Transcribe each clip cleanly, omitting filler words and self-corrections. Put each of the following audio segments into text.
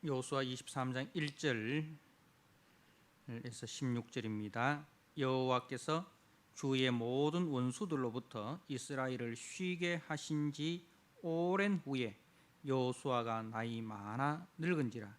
여호수아 23장 1절에서 16절입니다. 여호와께서 주의 모든 원수들로부터 이스라엘을 쉬게 하신 지 오랜 후에 여호수아가 나이 많아 늙은지라.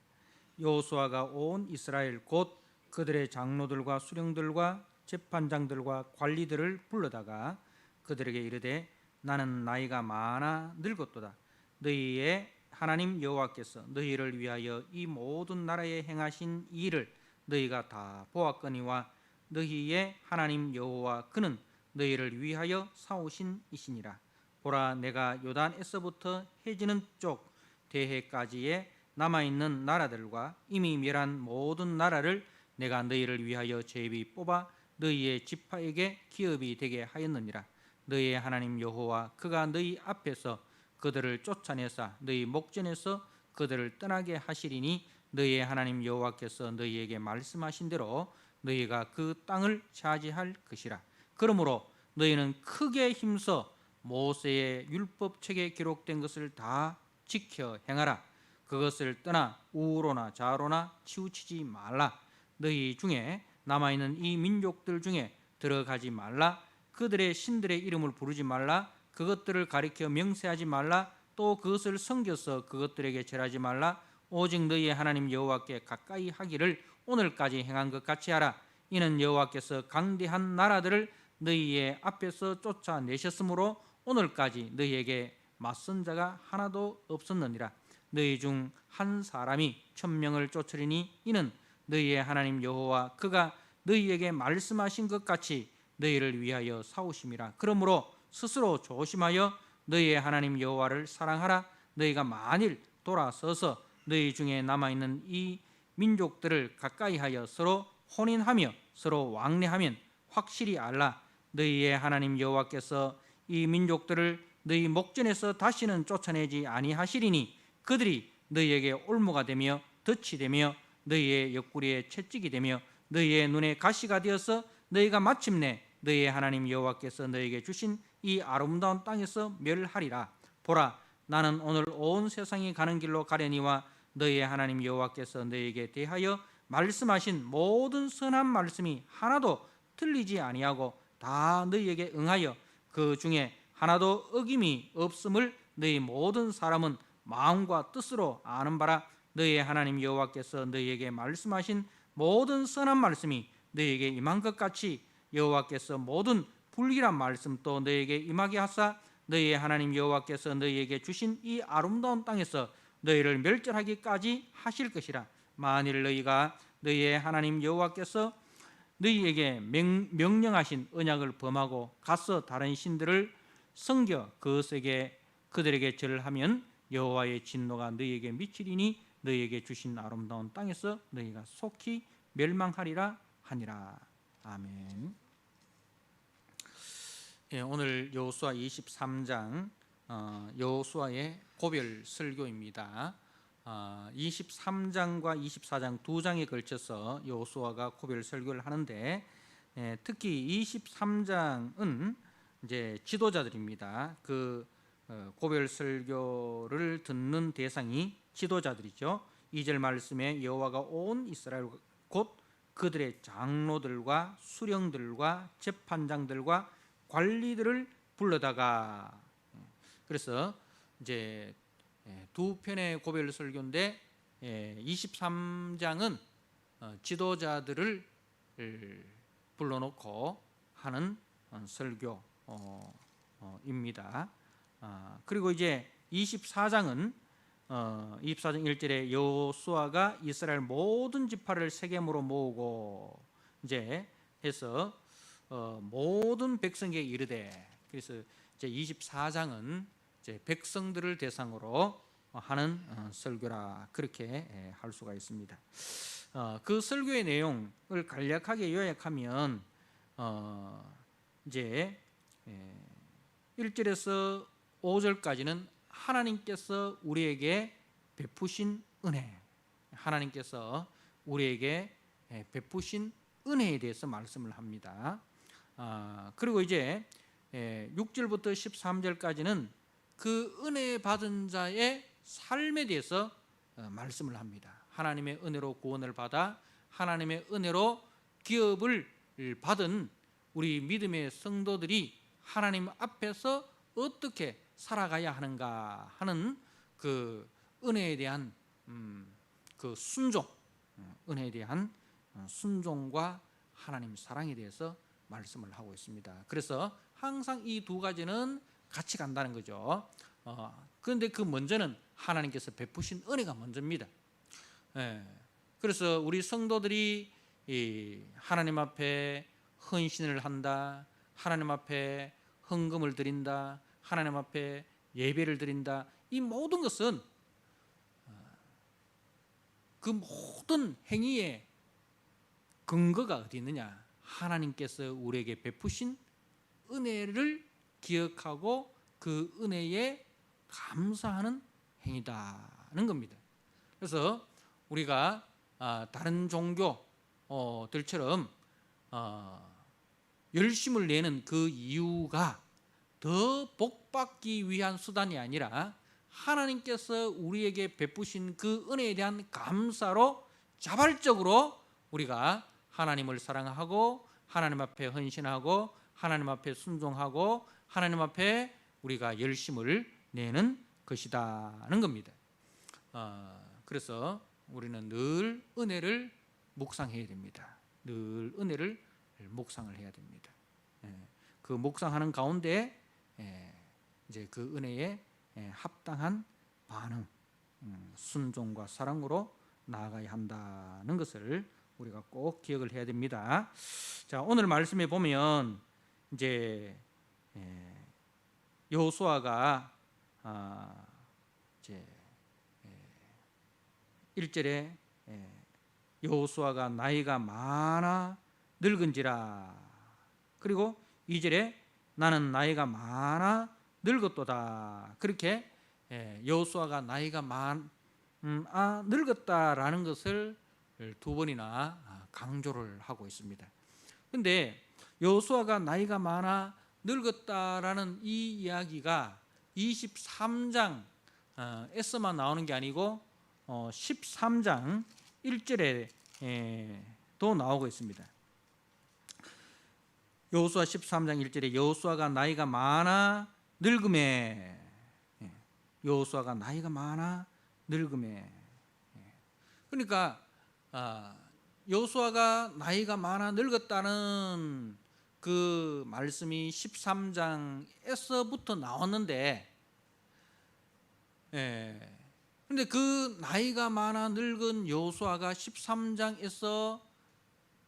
여호수아가 온 이스라엘 곧 그들의 장로들과 수령들과 재판장들과 관리들을 불러다가 그들에게 이르되 나는 나이가 많아 늙었도다. 너희의 하나님 여호와께서 너희를 위하여 이 모든 나라에 행하신 일을 너희가 다 보았거니와 너희의 하나님 여호와 그는 너희를 위하여 사오신 이시니라. 보라, 내가 요단에서부터 해지는 쪽 대해까지의 남아있는 나라들과 이미 멸한 모든 나라를 내가 너희를 위하여 제비 뽑아 너희의 지파에게 기업이 되게 하였느니라. 너희의 하나님 여호와 그가 너희 앞에서 그들을 쫓아내사 너희 목전에서 그들을 떠나게 하시리니 너희의 하나님 여호와께서 너희에게 말씀하신 대로 너희가 그 땅을 차지할 것이라. 그러므로 너희는 크게 힘써 모세의 율법책에 기록된 것을 다 지켜 행하라. 그것을 떠나 우로나 좌로나 치우치지 말라. 너희 중에 남아있는 이 민족들 중에 들어가지 말라. 그들의 신들의 이름을 부르지 말라. 그것들을 가리켜 명세하지 말라. 또 그것을 섬겨서 그것들에게 절하지 말라. 오직 너희의 하나님 여호와께 가까이 하기를 오늘까지 행한 것 같이 하라. 이는 여호와께서 강대한 나라들을 너희의 앞에서 쫓아내셨으므로 오늘까지 너희에게 맞선 자가 하나도 없었느니라. 너희 중 한 사람이 1000명을 쫓으리니 이는 너희의 하나님 여호와 그가 너희에게 말씀하신 것 같이 너희를 위하여 사오심이라. 그러므로 스스로 조심하여 너희의 하나님 여호와를 사랑하라. 너희가 만일 돌아서서 너희 중에 남아있는 이 민족들을 가까이하여 서로 혼인하며 서로 왕래하면 확실히 알라. 너희의 하나님 여호와께서 이 민족들을 너희 목전에서 다시는 쫓아내지 아니하시리니 그들이 너희에게 올무가 되며 덫이 되며 너희의 옆구리에 채찍이 되며 너희의 눈에 가시가 되어서 너희가 마침내 너희의 하나님 여호와께서 너희에게 주신 이 아름다운 땅에서 멸하리라. 보라, 나는 오늘 온 세상이 가는 길로 가려니와 너희의 하나님 여호와께서 너희에게 대하여 말씀하신 모든 선한 말씀이 하나도 틀리지 아니하고 다 너희에게 응하여 그 중에 하나도 어김이 없음을 너희 모든 사람은 마음과 뜻으로 아는 바라. 너희의 하나님 여호와께서 너희에게 말씀하신 모든 선한 말씀이 너희에게 임한 것 같이 여호와께서 모든 불길한 말씀 또 너희에게 임하게 하사 너희의 하나님 여호와께서 너희에게 주신 이 아름다운 땅에서 너희를 멸절하기까지 하실 것이라. 만일 너희가 너희의 하나님 여호와께서 너희에게 명령하신 언약을 범하고 가서 다른 신들을 섬겨 그들에게 절을 하면 여호와의 진노가 너희에게 미치리니 너희에게 주신 아름다운 땅에서 너희가 속히 멸망하리라 하니라. 아멘. 오늘 여호수아 23장 여호수아의 고별 설교입니다. 23장과 24장 두 장에 걸쳐서 여호수아가 고별 설교를 하는데 특히 23장은 이제 지도자들입니다. 그 고별 설교를 듣는 대상이 지도자들이죠. 2절 말씀에 여호와가 온 이스라엘 곧 그들의 장로들과 수령들과 재판장들과 관리들을 불러다가, 그래서 이제 두 편의 고별 설교인데 23장은 지도자들을 불러놓고 하는 설교입니다. 그리고 이제 24장 1절에 여호수아가 이스라엘 모든 지파를 세겜으로 모으고 이제 해서 모든 백성에게 이르되, 그래서 이제 24장은 이제 백성들을 대상으로 하는 설교라 그렇게 할 수가 있습니다. 그 설교의 내용을 간략하게 요약하면 이제 1절에서 5절까지는 하나님께서 우리에게 베푸신 은혜, 하나님께서 우리에게 베푸신 은혜에 대해서 말씀을 합니다. 그리고 이제 6절부터 13절까지는 그 은혜 받은 자의 삶에 대해서 말씀을 합니다. 하나님의 은혜로 구원을 받아 하나님의 은혜로 기업을 받은 우리 믿음의 성도들이 하나님 앞에서 어떻게 살아가야 하는가 하는 그 은혜에 대한 그 순종, 은혜에 대한 순종과 하나님 사랑에 대해서 말씀을 하고 있습니다. 그래서 항상 이 두 가지는 같이 간다는 거죠. 그런데 그 먼저는 하나님께서 베푸신 은혜가 먼저입니다. 그래서 우리 성도들이 하나님 앞에 헌신을 한다, 하나님 앞에 헌금을 드린다, 하나님 앞에 예배를 드린다, 이 모든 것은 그 모든 행위의 근거가 어디 있느냐? 하나님께서 우리에게 베푸신 은혜를 기억하고 그 은혜에 감사하는 행위다는 겁니다. 그래서 우리가 다른 종교들처럼 열심을 내는 그 이유가 더 복받기 위한 수단이 아니라 하나님께서 우리에게 베푸신 그 은혜에 대한 감사로 자발적으로 우리가 하나님을 사랑하고 하나님 앞에 헌신하고 하나님 앞에 순종하고 하나님 앞에 우리가 열심을 내는 것이다는 겁니다. 그래서 우리는 늘 은혜를 묵상해야 됩니다. 늘 은혜를 묵상을 해야 됩니다. 그 묵상하는 가운데 이제 그 은혜에 합당한 반응, 순종과 사랑으로 나아가야 한다는 것을 우리가 꼭 기억을 해야 됩니다. 자, 오늘 말씀에 보면 이제 여호수아가 이제 1절에 여호수아가 나이가 많아 늙은지라, 그리고 2절에 나는 나이가 많아 늙었도다. 그렇게 여호수아가 나이가 많아 늙었다라는 것을 두 번이나 강조를 하고 있습니다. 그런데 여호수아가 나이가 많아 늙었다라는 이 이야기가 23장에서만 나오는 게 아니고 13장 1절에도 나오고 있습니다. 여호수아 13장 1절에 여호수아가 나이가 많아 늙음에, 여호수아가 나이가 많아 늙음에. 그러니까 여호수아가 나이가 많아 늙었다는 그 말씀이 13장에서부터 나왔는데, 그런데 그 나이가 많아 늙은 여호수아가 13장에서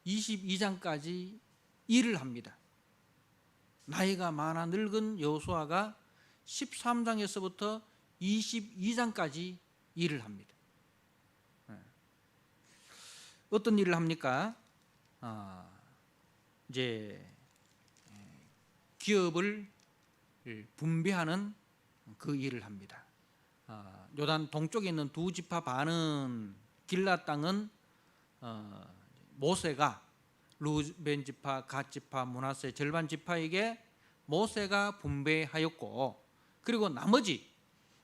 22장까지 일을 합니다. 나이가 많아 늙은 여호수아가 13장에서부터 22장까지 일을 합니다. 어떤 일을 합니까? 이제 기업을 분배하는 그 일을 합니다. 요단 동쪽에 있는 두 지파 반은, 길라 땅은 모세가 루벤 지파, 갓 지파, 므낫세 절반 지파에게 모세가 분배하였고, 그리고 나머지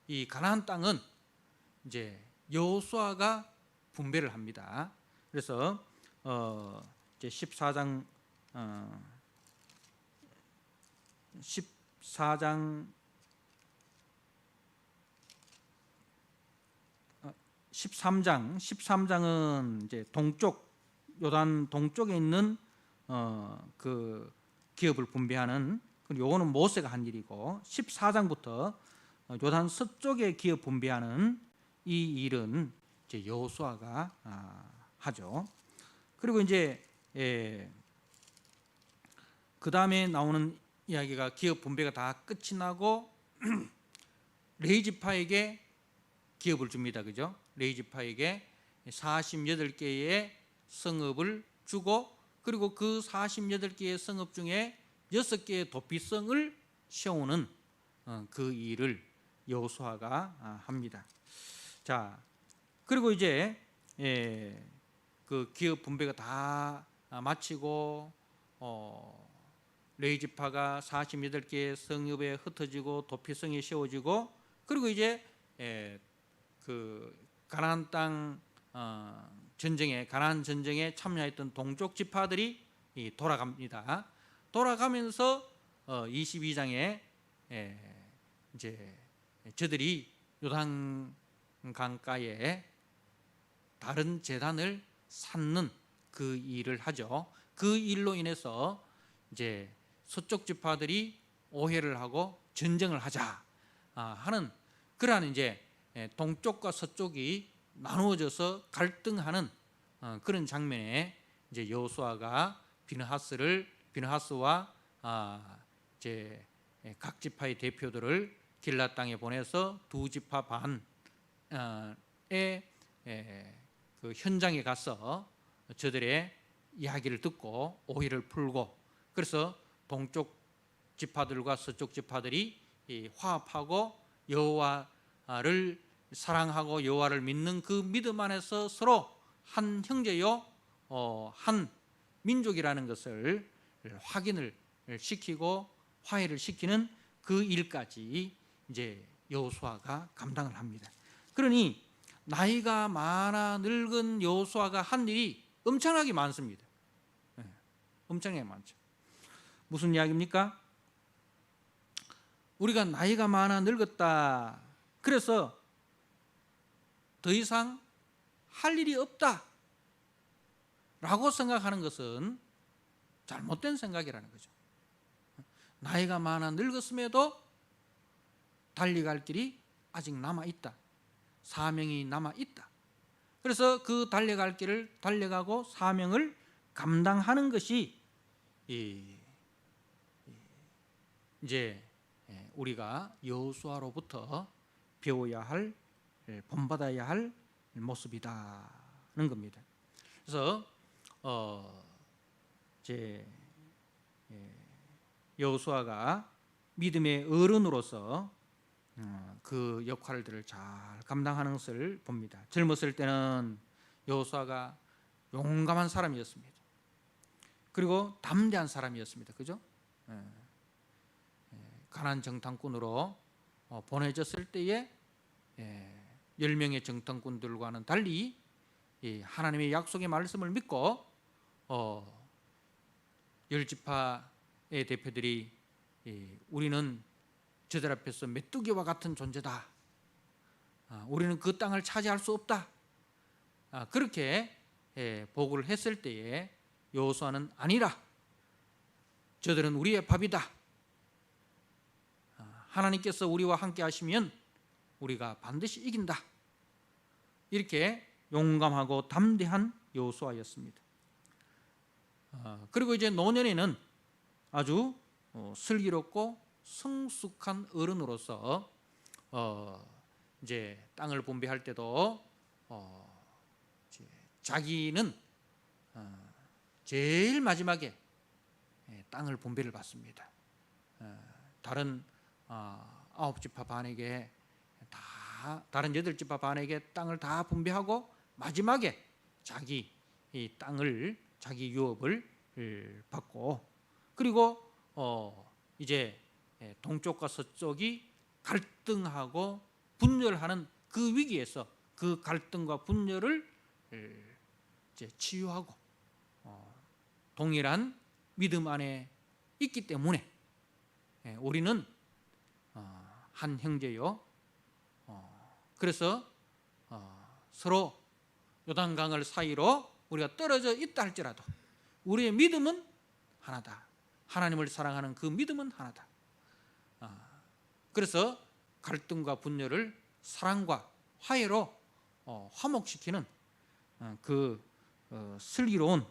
이 가나안 땅은 이제 여호수아가 분배를 합니다. 그래서 이제 14장 13장은 이제 동쪽, 요단 동쪽에 있는 그 기업을 분배하는, 그리고 요거는 모세가 한 일이고, 14장부터 요단 서쪽에 기업 분배하는 이 일은 이제 여호수아가 하죠. 그리고 이제 그 다음에 나오는 이야기가 기업 분배가 다 끝이 나고 레위 지파에게 기업을 줍니다. 그죠? 레위 지파에게 48개의 성읍을 주고, 그리고 그 48개의 성읍 중에 6개의 도피성을 세우는 그 일을 여호수아가 합니다. 자, 그리고 이제 그 기업 분배가 다 마치고 레위 지파가 48개의 성읍에 흩어지고 도피성이 세워지고, 그리고 이제 그 가나안 땅 전쟁에 가나안 전쟁에 참여했던 동쪽 지파들이 돌아갑니다. 돌아가면서 22장에 이제 저들이 요단 강가에 다른 제단을 쌓는 그 일을 하죠. 그 일로 인해서 이제 서쪽 지파들이 오해를 하고 전쟁을 하자 하는 그러한 이제 동쪽과 서쪽이 나누어져서 갈등하는 그런 장면에 이제 여호수아가 비느하스와 이제 각 지파의 대표들을 길앗 땅에 보내서 두 지파 반의 그 현장에 가서 저들의 이야기를 듣고 오해를 풀고, 그래서 동쪽 지파들과 서쪽 지파들이 화합하고 여호와를 사랑하고 여호와를 믿는 그 믿음 안에서 서로 한 형제요 한 민족이라는 것을 확인을 시키고 화해를 시키는 그 일까지 이제 여호수아가 감당을 합니다. 그러니 나이가 많아 늙은 여호수아가 한 일이 엄청나게 많습니다. 엄청나게 많죠. 무슨 이야기입니까? 우리가 나이가 많아 늙었다, 그래서 더 이상 할 일이 없다 라고 생각하는 것은 잘못된 생각이라는 거죠. 나이가 많아 늙었음에도 달려갈 길이 아직 남아있다, 사명이 남아있다. 그래서 그 달려갈 길을 달려가고 사명을 감당하는 것이 이제 우리가 여호수아로부터 배워야 할, 본받아야 할 모습이다는 겁니다. 그래서 이제 여호수아가 믿음의 어른으로서 그 역할들을 잘 감당하는 것을 봅니다. 젊었을 때는 여호수아가 용감한 사람이었습니다. 그리고 담대한 사람이었습니다. 그죠? 가나안 정탐꾼으로 보내졌을 때에 10명의 정탐꾼들과는 달리 하나님의 약속의 말씀을 믿고 10지파의 대표들이 우리는 저들 앞에서 메뚜기와 같은 존재다, 우리는 그 땅을 차지할 수 없다, 그렇게 보고를 했을 때에 여호수아는 아니라 저들은 우리의 밥이다, 하나님께서 우리와 함께 하시면 우리가 반드시 이긴다, 이렇게 용감하고 담대한 여호수아였습니다. 그리고 이제 노년에는 아주 슬기롭고 성숙한 어른으로서 이제 땅을 분배할 때도 자기는 제일 마지막에 땅을 분배를 받습니다. 다른 9지파 반에게 다른 8지파 반에게 땅을 다 분배하고 마지막에 자기 이 땅을, 자기 유업을 받고, 그리고 이제 동쪽과 서쪽이 갈등하고 분열하는 그 위기에서 그 갈등과 분열을 이제 치유하고 동일한 믿음 안에 있기 때문에 우리는 한 형제요, 그래서 서로 요단강을 사이로 우리가 떨어져 있다 할지라도 우리의 믿음은 하나다, 하나님을 사랑하는 그 믿음은 하나다. 그래서 갈등과 분열을 사랑과 화해로 화목시키는 그 슬기로운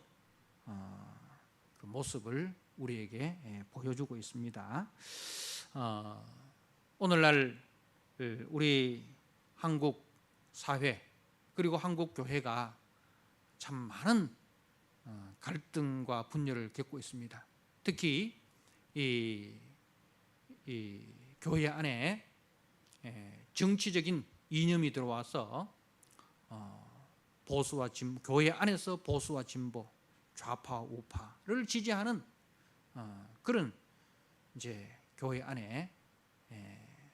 그 모습을 우리에게 보여주고 있습니다. 오늘날 우리 한국 사회 그리고 한국 교회가 참 많은 갈등과 분열을 겪고 있습니다. 특히 이 교회 안에 정치적인 이념이 들어와서 보수와 진보, 교회 안에서 보수와 진보, 좌파 우파를 지지하는 그런 이제 교회 안에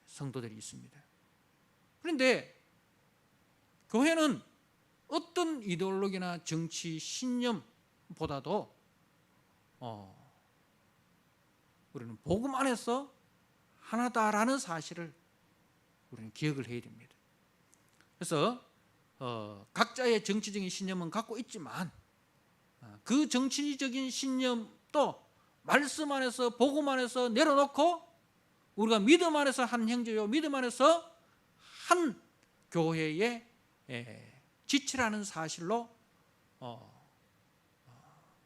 성도들이 있습니다. 그런데 교회는 어떤 이데올로기나 정치 신념보다도 우리는 복음 안에서 하나다라는 사실을 우리는 기억을 해야 됩니다. 그래서 각자의 정치적인 신념은 갖고 있지만 그 정치적인 신념도 말씀 안에서 복음 안에서 내려놓고 우리가 믿음 안에서 한 형제요 믿음 안에서 한 교회의 지체라는 사실로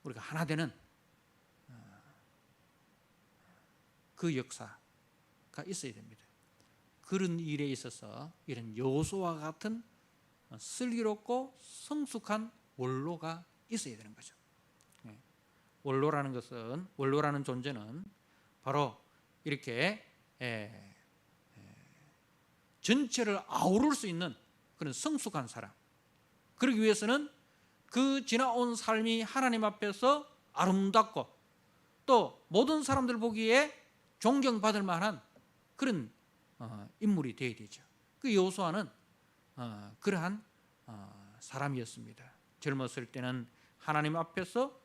우리가 하나 되는 그 역사가 있어야 됩니다. 그런 일에 있어서 이런 여호수아와 같은 슬기롭고 성숙한 원로가 있어야 되는 거죠. 원로라는 것은, 원로라는 존재는 바로 이렇게 전체를 아우를 수 있는 그런 성숙한 사람, 그러기 위해서는 그 지나온 삶이 하나님 앞에서 아름답고 또 모든 사람들 보기에 존경받을 만한 그런 인물이 되어야 되죠. 그 여호수아는 그러한 사람이었습니다. 젊었을 때는 하나님 앞에서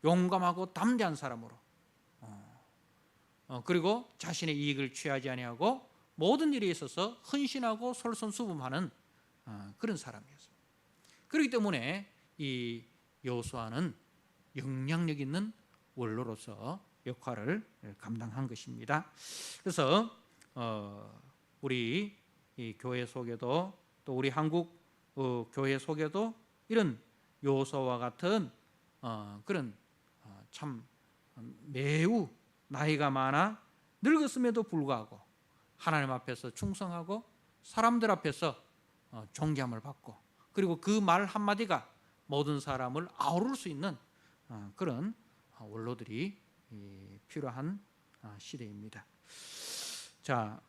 용감하고 담대한 사람으로 그리고 자신의 이익을 취하지 아니하고 모든 일에 있어서 헌신하고 솔선수범하는 그런 사람이었습니다. 그렇기 때문에 이 여호수아는 영향력 있는 원로로서 역할을 감당한 것입니다. 그래서 우리 이 교회 속에도 또 우리 한국 교회 속에도 이런 여호수아와 같은 그런 참 매우 나이가 많아 늙었음에도 불구하고 하나님 앞에서 충성하고 사람들 앞에서 존경함을 받고 그리고 그 말 한마디가 모든 사람을 아우를 수 있는 그런 원로들이 필요한 시대입니다. 자,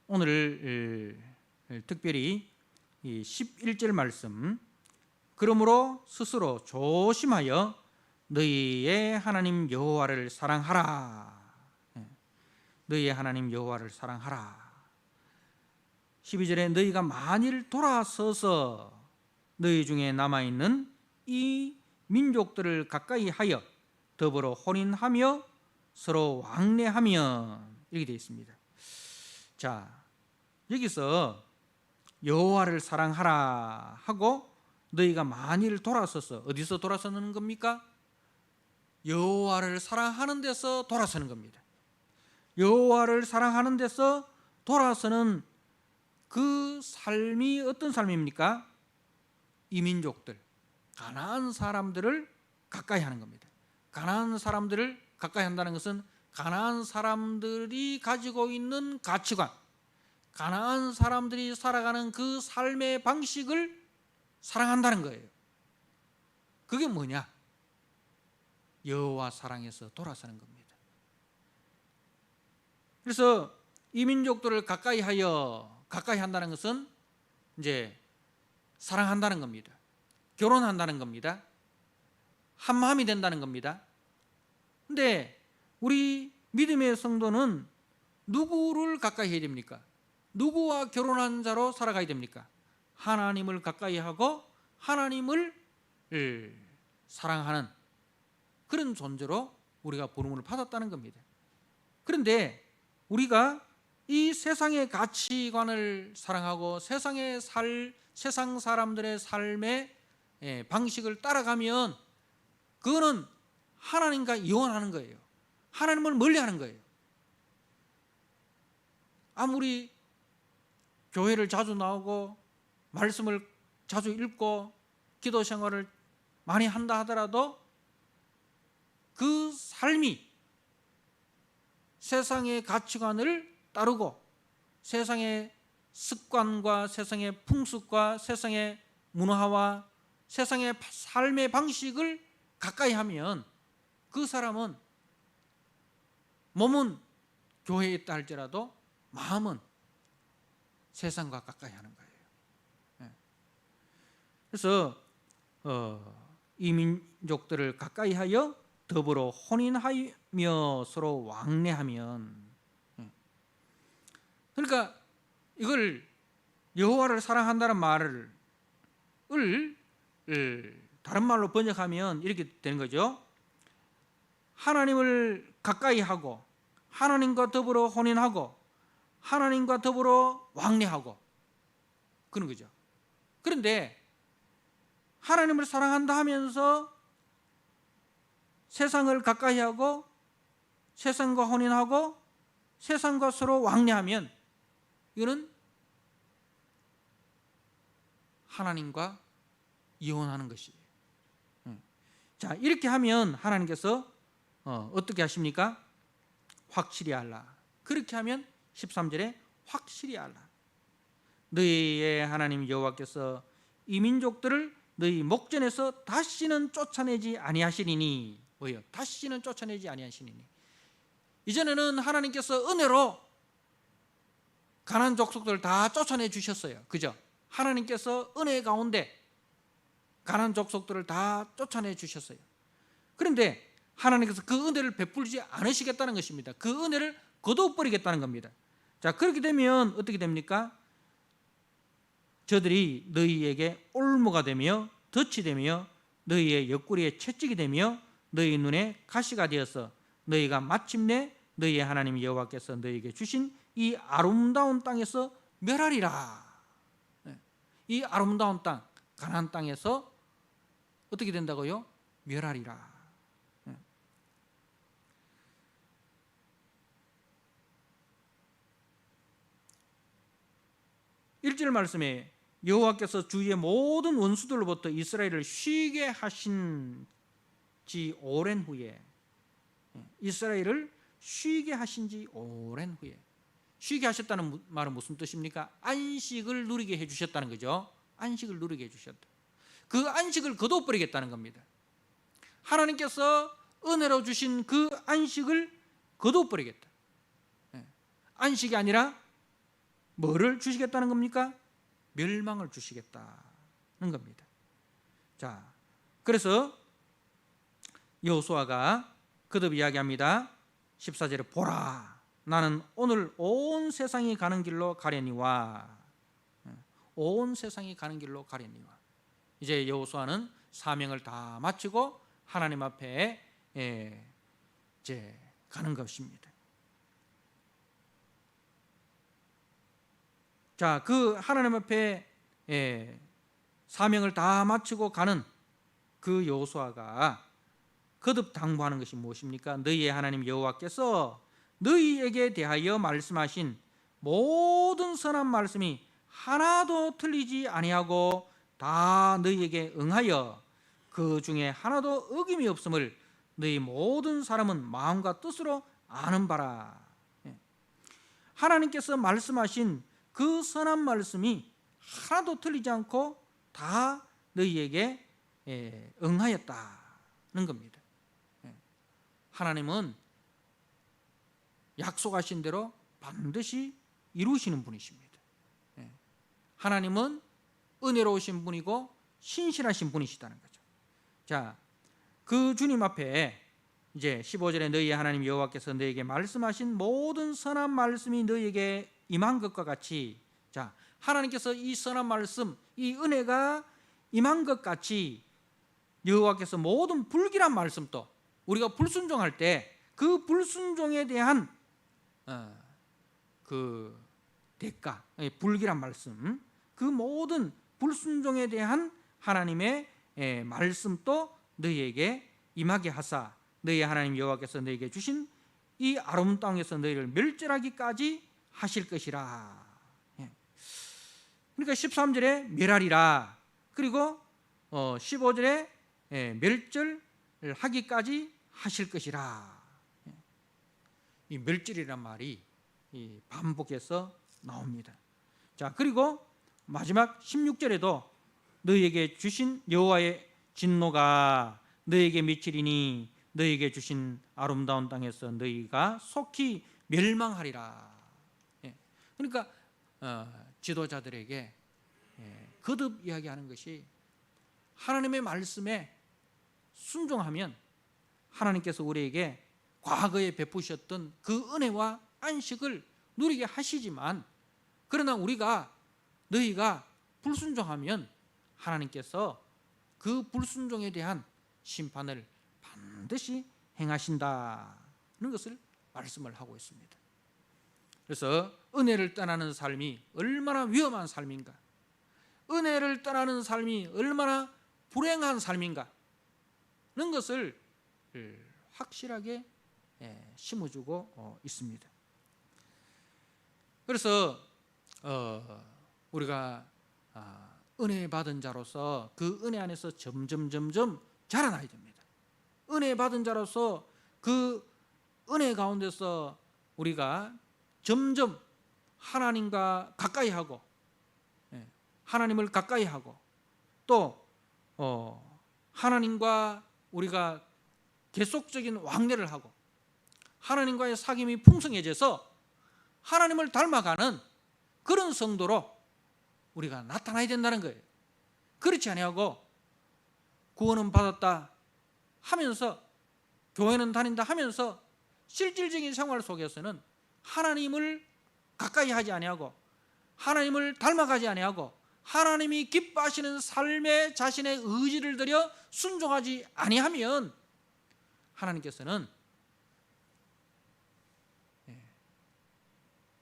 오늘 특별히 이 11절 말씀, 그러므로 스스로 조심하여 너희의 하나님 여호와를 사랑하라. 너희의 하나님 여호와를 사랑하라. 12절에 너희가 만일 돌아서서 너희 중에 남아있는 이 민족들을 가까이 하여 더불어 혼인하며 서로 왕래하면, 이렇게 되어 있습니다. 자, 여기서 여호와를 사랑하라 하고 너희가 만일 돌아서서, 어디서 돌아서는 겁니까? 여호와를 사랑하는 데서 돌아서는 겁니다. 여호와를 사랑하는 데서 돌아서는 그 삶이 어떤 삶입니까? 이 민족들, 가나안 사람들을 가까이 하는 겁니다. 가나안 사람들을 가까이 한다는 것은 가나안 사람들이 가지고 있는 가치관, 가나안 사람들이 살아가는 그 삶의 방식을 사랑한다는 거예요. 그게 뭐냐? 여호와 사랑에서 돌아서는 겁니다. 그래서 이 민족들을 가까이 한다는 것은 이제 사랑한다는 겁니다. 결혼한다는 겁니다. 한 마음이 된다는 겁니다. 근데 우리 믿음의 성도는 누구를 가까이 해야 됩니까? 누구와 결혼한 자로 살아가야 됩니까? 하나님을 가까이 하고 하나님을 사랑하는 그런 존재로 우리가 부름을 받았다는 겁니다. 그런데 우리가 이 세상의 가치관을 사랑하고 세상 사람들의 삶의 방식을 따라가면 그거는 하나님과 이혼하는 거예요. 하나님을 멀리하는 거예요. 아무리 교회를 자주 나오고 말씀을 자주 읽고 기도 생활을 많이 한다 하더라도 그 삶이 세상의 가치관을 따르고 세상의 습관과 세상의 풍습과 세상의 문화와 세상의 삶의 방식을 가까이 하면 그 사람은 몸은 교회에 있다 할지라도 마음은 세상과 가까이 하는 거예요. 그래서 이 민족들을 가까이 하여 더불어 혼인하며 서로 왕래하면, 그러니까 이걸 여호와를 사랑한다는 말을 다른 말로 번역하면 이렇게 되는 거죠. 하나님을 가까이 하고 하나님과 더불어 혼인하고 하나님과 더불어 왕래하고 그런 거죠. 그런데 하나님을 사랑한다 하면서 세상을 가까이 하고 세상과 혼인하고 세상과 서로 왕래하면 이거는 하나님과 이혼하는 것이에요. 자, 이렇게 하면 하나님께서 어떻게 하십니까? 확실히 알라. 그렇게 하면 13절에 확실히 알라. 너희의 하나님 여호와께서 이 민족들을 너희 목전에서 다시는 쫓아내지 아니하시리니. 뭐예요? 다시는 쫓아내지 아니하시리니. 이전에는 하나님께서 은혜로 가나안 족속들을 다 쫓아내 주셨어요. 그죠? 하나님께서 은혜 가운데 가나안 족속들을 다 쫓아내 주셨어요. 그런데 하나님께서 그 은혜를 베풀지 않으시겠다는 것입니다. 그 은혜를 거둬버리겠다는 겁니다. 자, 그렇게 되면 어떻게 됩니까? 저들이 너희에게 올무가 되며 덫이 되며 너희의 옆구리에 채찍이 되며 너희 눈에 가시가 되어서 너희가 마침내 너희의 하나님 여호와께서 너희에게 주신 이 아름다운 땅에서 멸하리라. 이 아름다운 땅, 가나안 땅에서 어떻게 된다고요? 멸하리라. 1절 말씀에 여호와께서 주위의 모든 원수들로부터 이스라엘을 쉬게 하신 지 오랜 후에, 이스라엘을 쉬게 하신 지 오랜 후에, 쉬게 하셨다는 말은 무슨 뜻입니까? 안식을 누리게 해주셨다는 거죠. 안식을 누리게 해주셨다. 그 안식을 거둬버리겠다는 겁니다. 하나님께서 은혜로 주신 그 안식을 거둬버리겠다. 안식이 아니라 뭐를 주시겠다는 겁니까? 멸망을 주시겠다는 겁니다. 자, 그래서 여호수아가 거듭 이야기합니다. 14절에 보라, 나는 오늘 온 세상이 가는 길로 가려니와. 온 세상이 가는 길로 가려니와. 이제 여호수아는 사명을 다 마치고 하나님 앞에 이제 가는 것입니다. 자, 그 하나님 앞에 사명을 다 마치고 가는 그 여호수아가 거듭 당부하는 것이 무엇입니까? 너희의 하나님 여호와께서 너희에게 대하여 말씀하신 모든 선한 말씀이 하나도 틀리지 아니하고 다 너희에게 응하여 그 중에 하나도 어김이 없음을 너희 모든 사람은 마음과 뜻으로 아는 바라. 하나님께서 말씀하신 그 선한 말씀이 하나도 틀리지 않고 다 너희에게 응하였다는 겁니다. 하나님은 약속하신 대로 반드시 이루시는 분이십니다. 하나님은 은혜로우신 분이고 신실하신 분이시다는 거죠. 자, 그 주님 앞에 이제 15절에 너희의 하나님 여호와께서 너희에게 말씀하신 모든 선한 말씀이 너희에게 임한 것과 같이, 자, 하나님께서 이 선한 말씀, 이 은혜가 임한 것 같이 여호와께서 모든 불길한 말씀도 우리가 불순종할 때 그 불순종에 대한 그 대가, 불길한 말씀, 그 모든 불순종에 대한 하나님의 말씀도 너희에게 임하게 하사 너희의 하나님 여호와께서 너희에게 주신 이 아름다운 땅에서 너희를 멸절하기까지 하실 것이라. 그러니까 13절에 멸하리라, 그리고 15절에 멸절하기까지 하실 것이라. 이 멸절이란 말이 반복해서 나옵니다. 자, 그리고 마지막 16절에도 너희에게 주신 여호와의 진노가 너희에게 미치리니 너희에게 주신 아름다운 땅에서 너희가 속히 멸망하리라. 그러니까 지도자들에게 거듭 이야기하는 것이 하나님의 말씀에 순종하면 하나님께서 우리에게 과거에 베푸셨던 그 은혜와 안식을 누리게 하시지만, 그러나 우리가 너희가 불순종하면 하나님께서 그 불순종에 대한 심판을 반드시 행하신다는 것을 말씀을 하고 있습니다. 그래서 은혜를 떠나는 삶이 얼마나 위험한 삶인가, 은혜를 떠나는 삶이 얼마나 불행한 삶인가 는 것을 확실하게 심어주고 있습니다. 그래서 우리가 은혜 받은 자로서 그 은혜 안에서 점점 자라나야 됩니다. 은혜 받은 자로서 그 은혜 가운데서 우리가 점점 하나님과 가까이 하고, 하나님을 가까이 하고, 또 하나님과 우리가 계속적인 왕래를 하고 하나님과의 사귐이 풍성해져서 하나님을 닮아가는 그런 성도로 우리가 나타나야 된다는 거예요. 그렇지 아니하고 구원은 받았다 하면서, 교회는 다닌다 하면서 실질적인 생활 속에서는 하나님을 가까이 하지 아니하고 하나님을 닮아가지 아니하고 하나님이 기뻐하시는 삶에 자신의 의지를 들여 순종하지 아니하면 하나님께서는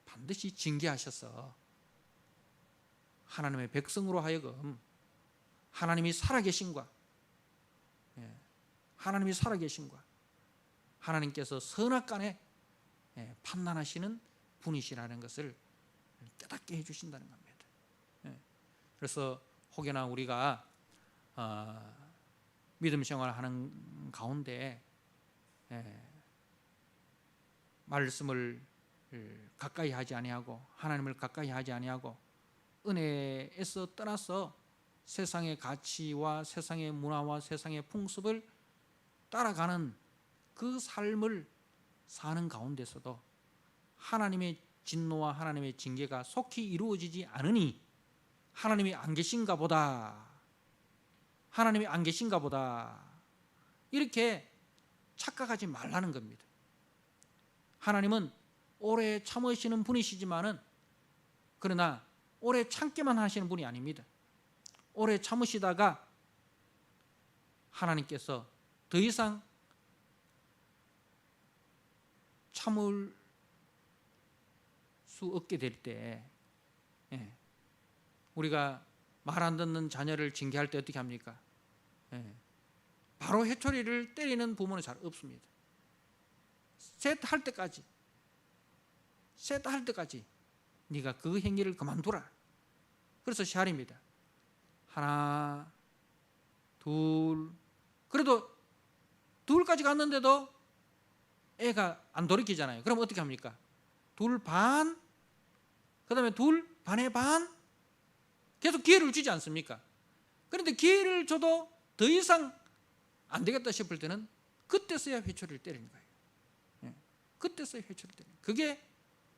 반드시 징계하셔서 하나님의 백성으로 하여금 하나님이 살아계신과 하나님께서 선악간에 판단하시는 분이시라는 것을 깨닫게 해주신다는 겁니다. 그래서 혹여나 우리가 믿음 생활하는 가운데 말씀을 가까이 하지 아니하고 하나님을 가까이 하지 아니하고 은혜에서 떠나서 세상의 가치와 세상의 문화와 세상의 풍습을 따라가는 그 삶을 사는 가운데서도 하나님의 진노와 하나님의 징계가 속히 이루어지지 않으니 하나님이 안 계신가 보다, 하나님이 안 계신가 보다, 이렇게 착각하지 말라는 겁니다. 하나님은 오래 참으시는 분이시지만은 그러나 오래 참기만 하시는 분이 아닙니다. 오래 참으시다가 하나님께서 더 이상 참을 수 없게 될 때, 우리가 말 안 듣는 자녀를 징계할 때 어떻게 합니까? 바로 회초리를 때리는 부모는 잘 없습니다. 셋 할 때까지 네가 그 행위를 그만두라. 그래서 시알입니다. 하나, 둘, 그래도 둘까지 갔는데도 애가 안 돌이키잖아요. 그럼 어떻게 합니까? 둘 반, 그 다음에 둘 반의 반, 계속 기회를 주지 않습니까? 그런데 기회를 줘도 더 이상 안 되겠다 싶을 때는 그때서야 회초리를 때리는 거예요. 그때서야 회초리를 때리는 거예요. 그게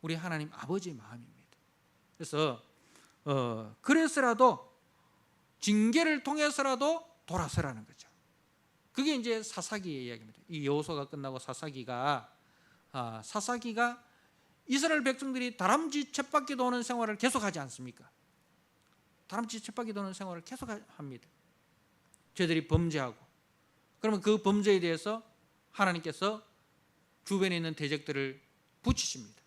우리 하나님 아버지의 마음입니다. 그래서 그래서라도 징계를 통해서라도 돌아서라는 거죠. 그게 이제 사사기의 이야기입니다. 이 여호수아가 끝나고 사사기가 이스라엘 백성들이 다람쥐 쳇바퀴 도는 생활을 계속하지 않습니까? 다람쥐 쳇바퀴 도는 생활을 계속합니다. 저들이 범죄하고, 그러면 그 범죄에 대해서 하나님께서 주변에 있는 대적들을 붙이십니다.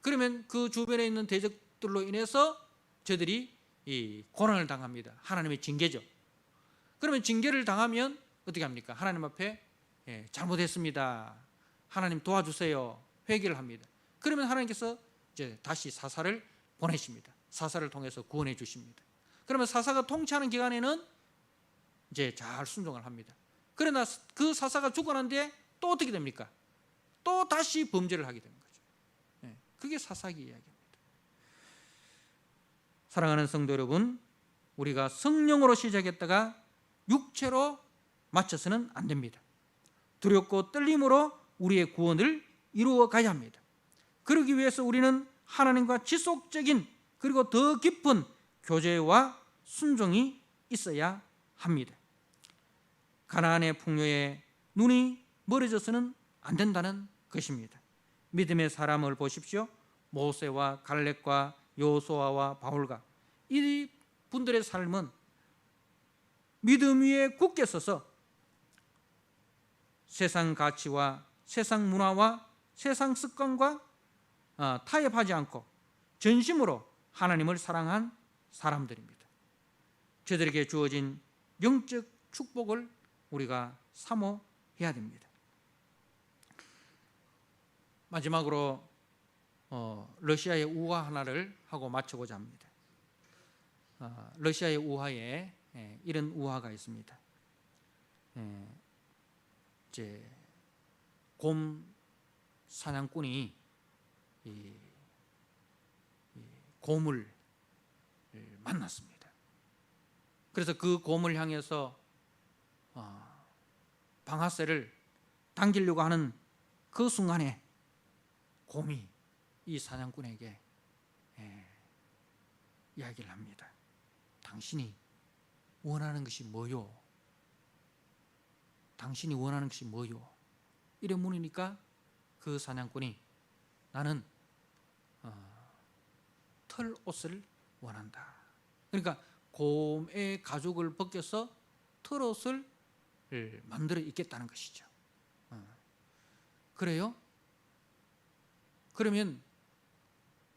그러면 그 주변에 있는 대적들로 인해서 저들이 이 고난을 당합니다. 하나님의 징계죠. 그러면 징계를 당하면 어떻게 합니까? 하나님 앞에 잘못했습니다, 하나님 도와주세요, 회개를 합니다. 그러면 하나님께서 이제 다시 사사를 보내십니다. 사사를 통해서 구원해 주십니다. 그러면 사사가 통치하는 기간에는 이제 잘 순종을 합니다. 그러나 그 사사가 죽고 난 뒤에 또 어떻게 됩니까? 또 다시 범죄를 하게 되는 거죠. 그게 사사기 이야기입니다. 사랑하는 성도 여러분, 우리가 성령으로 시작했다가 육체로 마쳐서는 안 됩니다. 두렵고 떨림으로 우리의 구원을 이루어 가야 합니다. 그러기 위해서 우리는 하나님과 지속적인 그리고 더 깊은 교제와 순종이 있어야 합니다. 가나안의 풍요에 눈이 멀어져서는 안 된다는 것입니다. 믿음의 사람을 보십시오. 모세와 갈렙과 여호수아와 바울과 이 분들의 삶은 믿음 위에 굳게 서서 세상 가치와 세상 문화와 세상 습관과 타협하지 않고 전심으로 하나님을 사랑한 사람들입니다. 저들에게 주어진 영적 축복을 우리가 사모해야 됩니다. 마지막으로 러시아의 우화 하나를 하고 마치고자 합니다. 러시아의 우화에 이런 우화가 있습니다. 이제 곰 사냥꾼이 이 곰을 만났습니다. 그래서 그 곰을 향해서 방아쇠를 당기려고 하는 그 순간에 곰이 이 사냥꾼에게 이야기를 합니다. 당신이 원하는 것이 뭐요? 당신이 원하는 것이 뭐요? 이래 물으니까 그 사냥꾼이 나는 털 옷을 원한다. 그러니까 곰의 가죽을 벗겨서 털 옷을 만들어 입겠다는 것이죠. 그래요? 그러면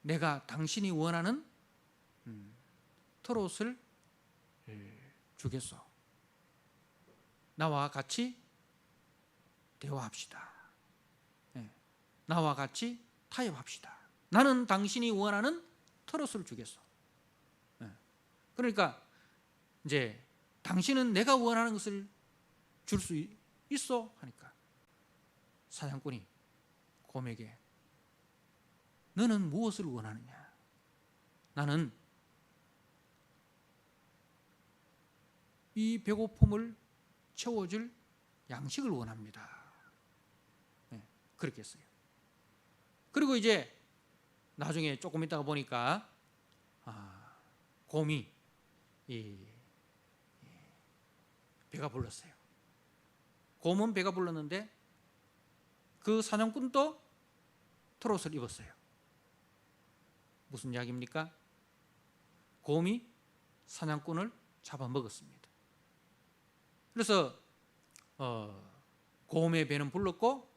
내가 당신이 원하는 털 옷을 주겠소. 나와 같이 대화합시다. 나와 같이 타협합시다. 나는 당신이 원하는 털 옷을 주겠소. 그러니까 이제 당신은 내가 원하는 것을 줄 수 있어? 하니까 사냥꾼이 곰에게 너는 무엇을 원하느냐? 나는 이 배고픔을 채워줄 양식을 원합니다. 그렇게 했어요. 그리고 이제 나중에 조금 있다가 보니까 곰이 배가 불렀어요. 곰은 배가 불렀는데 그 사냥꾼도 털옷을 입었어요. 무슨 이야기입니까? 곰이 사냥꾼을 잡아먹었습니다. 그래서 곰의 배는 불렀고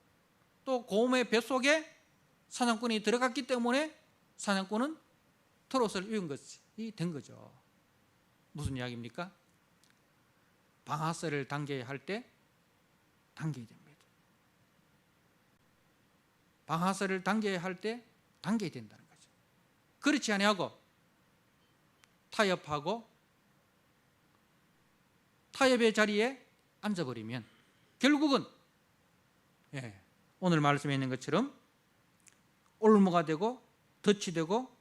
또 곰의 뱃속에 사냥꾼이 들어갔기 때문에 사냥꾼은 털옷을 입은 것이 된 거죠. 무슨 이야기입니까? 방아쇠를 당겨야 할 때 당겨야 됩니다. 방아쇠를 당겨야 할 때 당겨야 된다는 거죠. 그렇지 아니하고 타협하고 타협의 자리에 앉아버리면 결국은 오늘 말씀에 있는 것처럼 올무가 되고 덫이 되고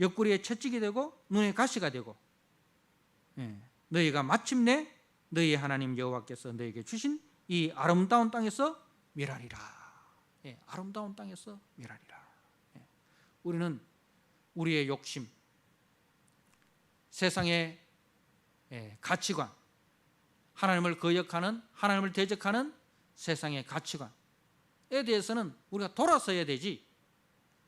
옆구리에 채찍이 되고 눈에 가시가 되고 너희가 마침내 너희 하나님 여호와께서 너희에게 주신 이 아름다운 땅에서 멸하리라. 아름다운 땅에서 멸하리라. 우리는 우리의 욕심, 세상의 가치관, 하나님을 거역하는, 하나님을 대적하는 세상의 가치관에 대해서는 우리가 돌아서야 되지.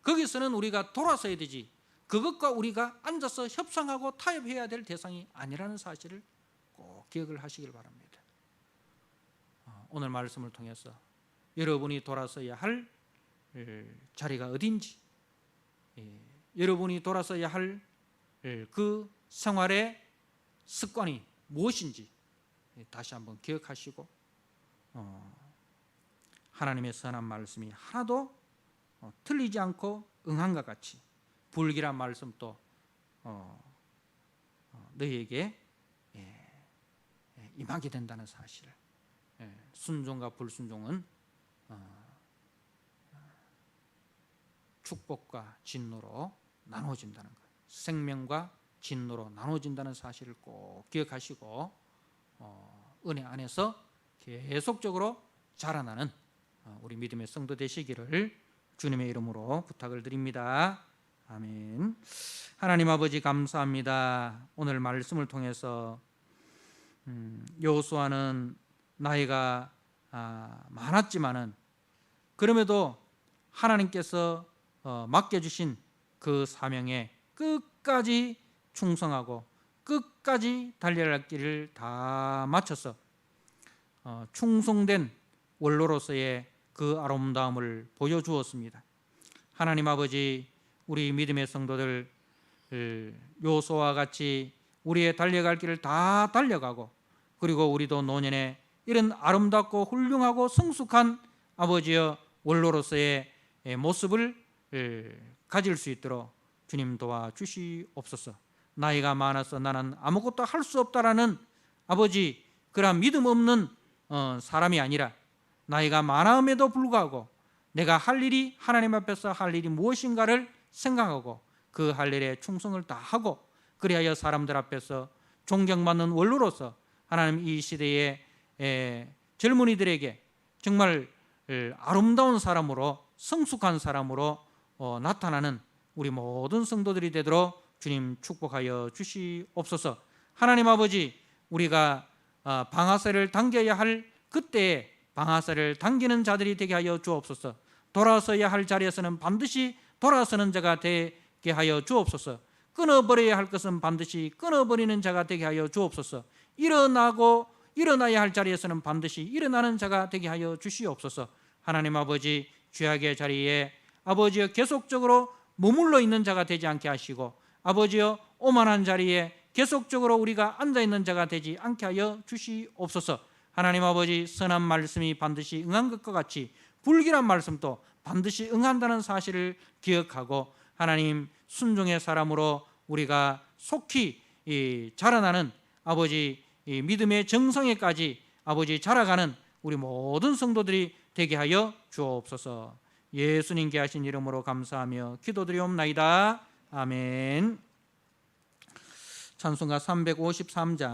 거기서는 우리가 돌아서야 되지. 그것과 우리가 앉아서 협상하고 타협해야 될 대상이 아니라는 사실을 꼭 기억을 하시길 바랍니다. 오늘 말씀을 통해서 여러분이 돌아서야 할 자리가 어딘지, 여러분이 돌아서야 할 그 생활의 습관이 무엇인지 다시 한번 기억하시고 하나님의 선한 말씀이 하나도 틀리지 않고 응한과 같이 불길한 말씀도 너희에게 임하게 된다는 사실. 순종과 불순종은 축복과 진노로 나눠진다는 것, 생명과 진노로 나눠진다는 사실을 꼭 기억하시고 은혜 안에서 계속적으로 자라나는 우리 믿음의 성도 되시기를 주님의 이름으로 부탁을 드립니다. 아멘. 하나님 아버지 감사합니다. 오늘 말씀을 통해서 여호수아는 나이가 많았지만은 그럼에도 하나님께서 맡겨주신 그 사명에 끝까지 충성하고 끝까지 달려갈 길을 다 마쳐서 충성된 원로로서의 그 아름다움을 보여주었습니다. 하나님 아버지, 우리 믿음의 성도들 요소와 같이 우리의 달려갈 길을 다 달려가고, 그리고 우리도 노년에 이런 아름답고 훌륭하고 성숙한 아버지여 원로로서의 모습을 가질 수 있도록 주님 도와주시옵소서. 나이가 많아서 나는 아무것도 할 수 없다라는 아버지 그런 믿음 없는 사람이 아니라, 나이가 많음에도 불구하고 내가 할 일이, 하나님 앞에서 할 일이 무엇인가를 생각하고 그 할 일에 충성을 다하고, 그리하여 사람들 앞에서 존경받는 원로로서 하나님 이 시대의 젊은이들에게 정말 아름다운 사람으로, 성숙한 사람으로 나타나는 우리 모든 성도들이 되도록 주님 축복하여 주시옵소서. 하나님 아버지, 우리가 방아쇠를 당겨야 할 그때에 방아쇠를 당기는 자들이 되게 하여 주옵소서. 돌아서야 할 자리에서는 반드시 돌아서는 자가 되게 하여 주옵소서. 끊어버려야 할 것은 반드시 끊어버리는 자가 되게 하여 주옵소서. 일어나야 할 자리에서는 반드시 일어나는 자가 되게 하여 주시옵소서. 하나님 아버지, 죄악의 자리에 아버지여 계속적으로 머물러 있는 자가 되지 않게 하시고, 아버지여 오만한 자리에 계속적으로 우리가 앉아있는 자가 되지 않게 하여 주시옵소서. 하나님 아버지, 선한 말씀이 반드시 응한 것과 같이 불길한 말씀도 반드시 응한다는 사실을 기억하고, 하나님 순종의 사람으로 우리가 속히 자라나는 아버지 믿음의 정성에까지 아버지 자라가는 우리 모든 성도들이 되게 하여 주옵소서. 예수님께 하신 이름으로 감사하며 기도드리옵나이다. 아멘. 찬송가 353장